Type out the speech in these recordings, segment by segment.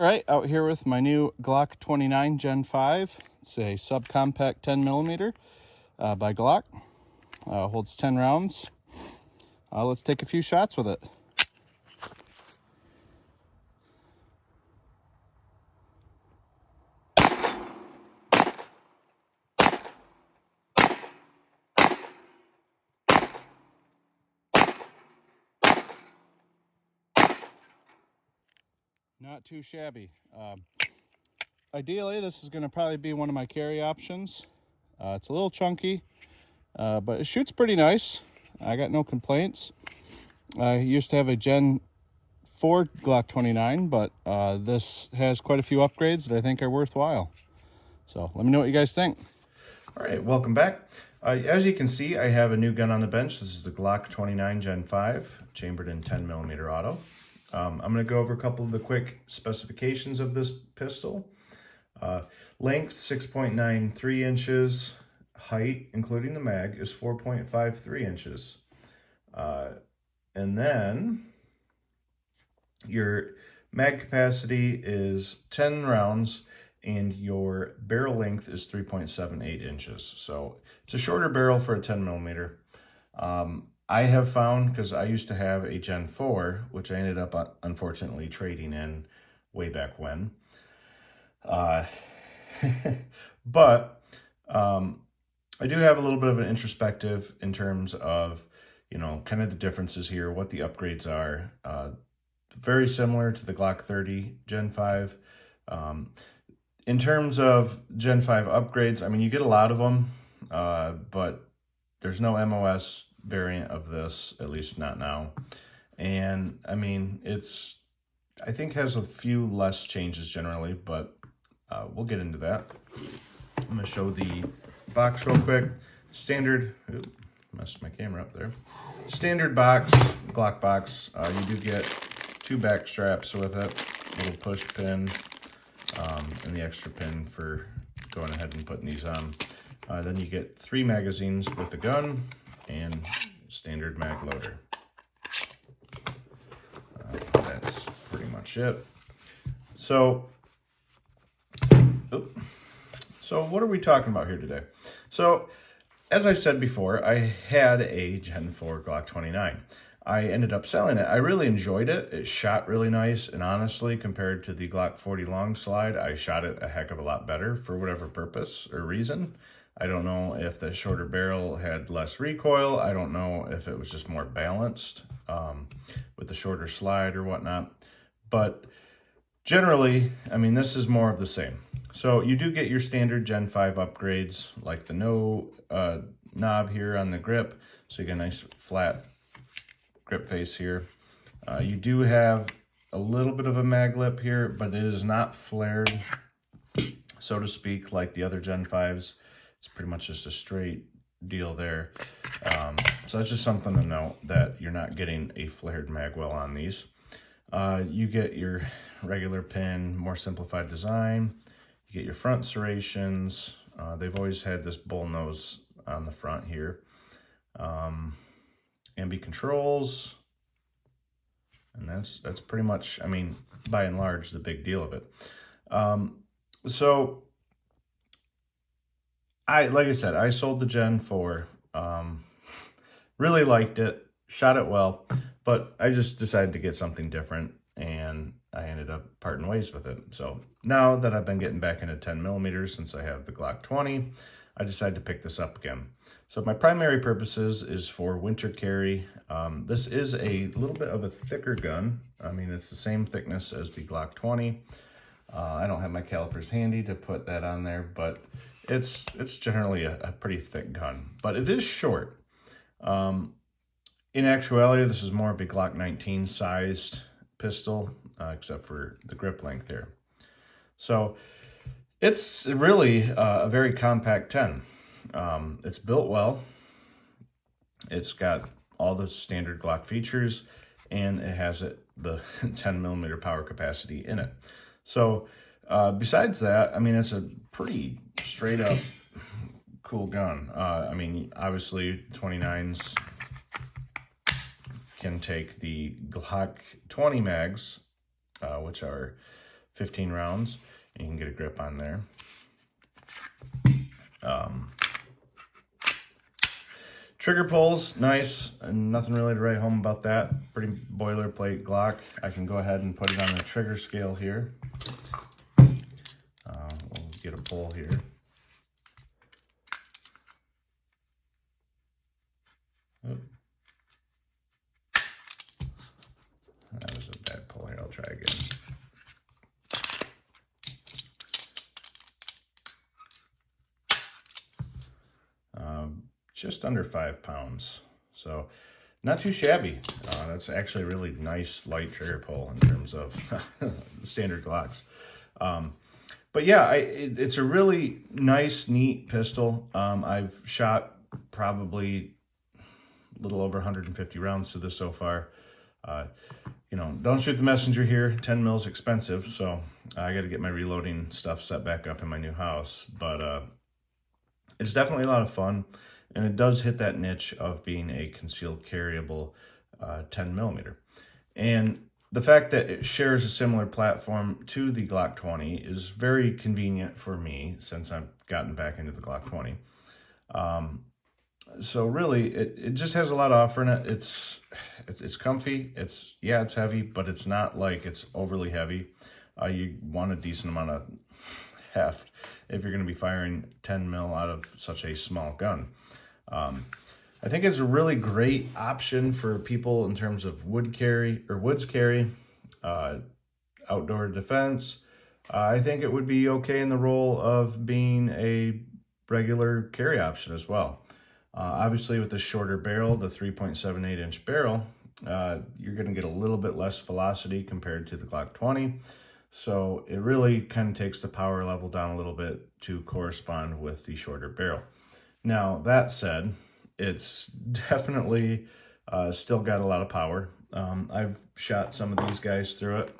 All right, out here with my new Glock 29 Gen 5. It's a subcompact 10mm by Glock. Holds 10 rounds. Let's take a few shots with it. Not too shabby. Ideally, this is going to probably be one of my carry options. It's a little chunky, but it shoots pretty nice. I got no complaints. I used to have a Gen 4 Glock 29, but this has quite a few upgrades that I think are worthwhile. So let me know what you guys think. All right, welcome back. As you can see, I have a new gun on the bench. This is the Glock 29 Gen 5, chambered in 10mm auto. I'm going to go over a couple of the quick specifications of this pistol. Length, 6.93 inches. Height, including the mag, is 4.53 inches. And then your mag capacity is 10 rounds, and your barrel length is 3.78 inches. So it's a shorter barrel for a 10mm. I have found, because I used to have a Gen 4, which I ended up unfortunately trading in way back when. But I do have a little bit of an introspective in terms of, kind of the differences here, what the upgrades are. Very similar to the Glock 30 Gen 5. In terms of Gen 5 upgrades, I mean, you get a lot of them, but there's no MOS variant of this, at least not now. And I mean, I think has a few less changes generally, but we'll get into that. I'm gonna show the box real quick. Standard, messed my camera up there. Standard box, Glock box. You do get 2 back straps with it, little push pin, and the extra pin for going ahead and putting these on. Then you get 3 magazines with the gun and standard mag loader. That's pretty much it. So what are we talking about here today? So, as I said before, I had a Gen 4 Glock 29. I ended up selling it. I really enjoyed it. It shot really nice, and honestly, compared to the Glock 40 long slide, I shot it a heck of a lot better for whatever purpose or reason. I don't know if the shorter barrel had less recoil. I don't know if it was just more balanced with the shorter slide or whatnot. But generally, I mean, this is more of the same. So you do get your standard Gen 5 upgrades, like the no knob here on the grip. So you get a nice flat grip face here. You do have a little bit of a mag lip here, but it is not flared, so to speak, like the other Gen 5s. It's pretty much just a straight deal there. So that's just something to note, that you're not getting a flared mag well on these. You get your regular pin, more simplified design. You get your front serrations. They've always had this bull nose on the front here. Ambi controls. And that's pretty much, I mean, by and large, the big deal of it. So, like I said, I sold the Gen 4. Really liked it, shot it well, but I just decided to get something different, and I ended up parting ways with it. So now that I've been getting back into 10mm since I have the Glock 20, I decided to pick this up again. So my primary purposes is for winter carry. This is a little bit of a thicker gun. I mean, it's the same thickness as the Glock 20. I don't have my calipers handy to put that on there, but it's generally a pretty thick gun, but it is short. In actuality, this is more of a Glock 19 sized pistol, except for the grip length here. So it's really a very compact 10. It's built well. It's got all the standard Glock features, and it has the 10mm power capacity in it. So besides that, I mean, it's a pretty straight up cool gun. I mean, obviously 29s can take the Glock 20 mags, which are 15 rounds. And you can get a grip on there. Trigger pulls, nice, and nothing really to write home about that. Pretty boilerplate Glock. I can go ahead and put it on the trigger scale here. We'll get a pull here. Oh. That was a bad pull here. I'll try again. Just under 5 pounds. So not too shabby. That's actually a really nice light trigger pull in terms of standard Glocks. But yeah, it's a really nice, neat pistol. I've shot probably a little over 150 rounds to this so far. You know, don't shoot the messenger here. 10 mil is expensive, so I got to get my reloading stuff set back up in my new house. But it's definitely a lot of fun, and it does hit that niche of being a concealed carryable 10 millimeter. And the fact that it shares a similar platform to the Glock 20 is very convenient for me since I've gotten back into the Glock 20. So really, it just has a lot to offer in it. It's comfy. It's heavy, but it's not like it's overly heavy. You want a decent amount of heft if you're going to be firing 10 mil out of such a small gun. I think it's a really great option for people in terms of woods carry, outdoor defense. I think it would be okay in the role of being a regular carry option as well. Obviously, with the shorter barrel, the 3.78 inch barrel, you're going to get a little bit less velocity compared to the Glock 20. So it really kind of takes the power level down a little bit to correspond with the shorter barrel. Now, that said, it's definitely still got a lot of power. I've shot some of these guys through it,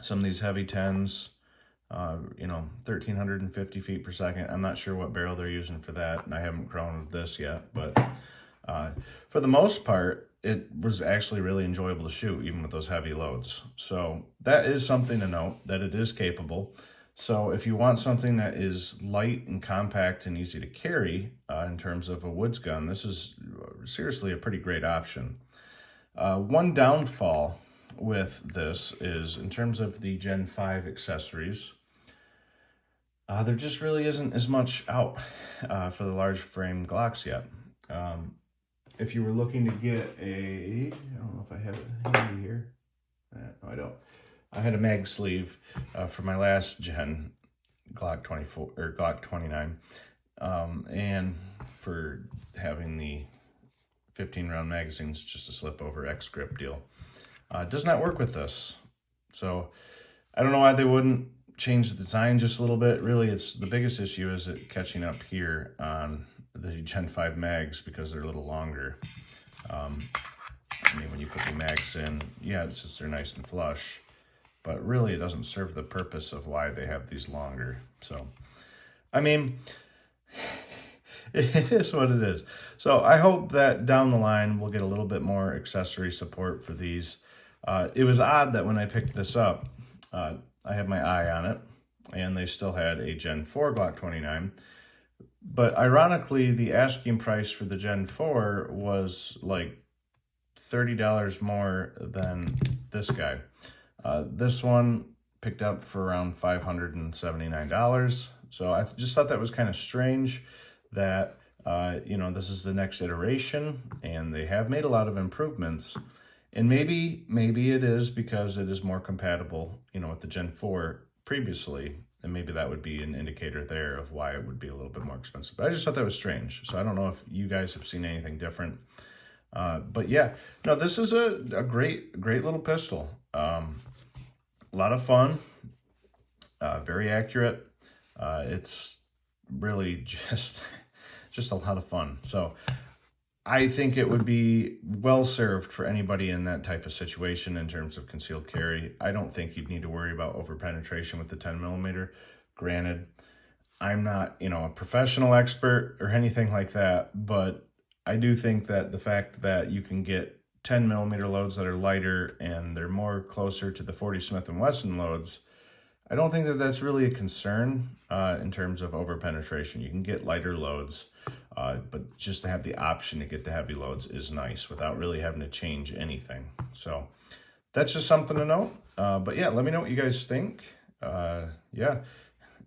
some of these heavy 10s, 1,350 feet per second. I'm not sure what barrel they're using for that, and I haven't grown with this yet, but for the most part, it was actually really enjoyable to shoot, even with those heavy loads. So that is something to note, that it is capable. So if you want something that is light and compact and easy to carry in terms of a woods gun, this is seriously a pretty great option. One downfall with this is in terms of the Gen 5 accessories, there just really isn't as much out for the large frame Glocks yet. If you were looking to get I don't know if I have it handy here. No, I don't. I had a mag sleeve for my last gen Glock 24 or Glock 29, and for having the 15 round magazines, just a slip over X grip deal. It does not work with this. So I don't know why they wouldn't change the design just a little bit. Really, it's the biggest issue is it catching up here on the Gen 5 mags because they're a little longer. I mean, when you put the mags in, yeah, it's just they're nice and flush, but really it doesn't serve the purpose of why they have these longer. So, I mean, it is what it is. So I hope that down the line we'll get a little bit more accessory support for these. It was odd that when I picked this up, I had my eye on it, and they still had a Gen 4 Glock 29. But ironically, the asking price for the Gen 4 was like $30 more than this guy. This one picked up for around $579. So I just thought that was kind of strange that, this is the next iteration and they have made a lot of improvements. And maybe it is because it is more compatible, with the Gen 4 previously. And maybe that would be an indicator there of why it would be a little bit more expensive. But I just thought that was strange. So I don't know if you guys have seen anything different. But yeah, no, this is a great little pistol. A lot of fun, very accurate. It's really just a lot of fun. So I think it would be well served for anybody in that type of situation in terms of concealed carry. I don't think you'd need to worry about over penetration with the 10 millimeter. Granted, I'm not, a professional expert or anything like that, but I do think that the fact that you can get 10 millimeter loads that are lighter and they're more closer to the 40 Smith & Wesson loads I don't think that that's really a concern in terms of over-penetration. You can get lighter loads, but just to have the option to get the heavy loads is nice without really having to change anything. So that's just something to note. But yeah, let me know what you guys think. Yeah,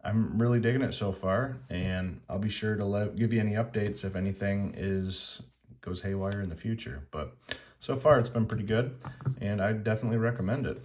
I'm really digging it so far, and I'll be sure to give you any updates if anything goes haywire in the future. But so far, it's been pretty good, and I definitely recommend it.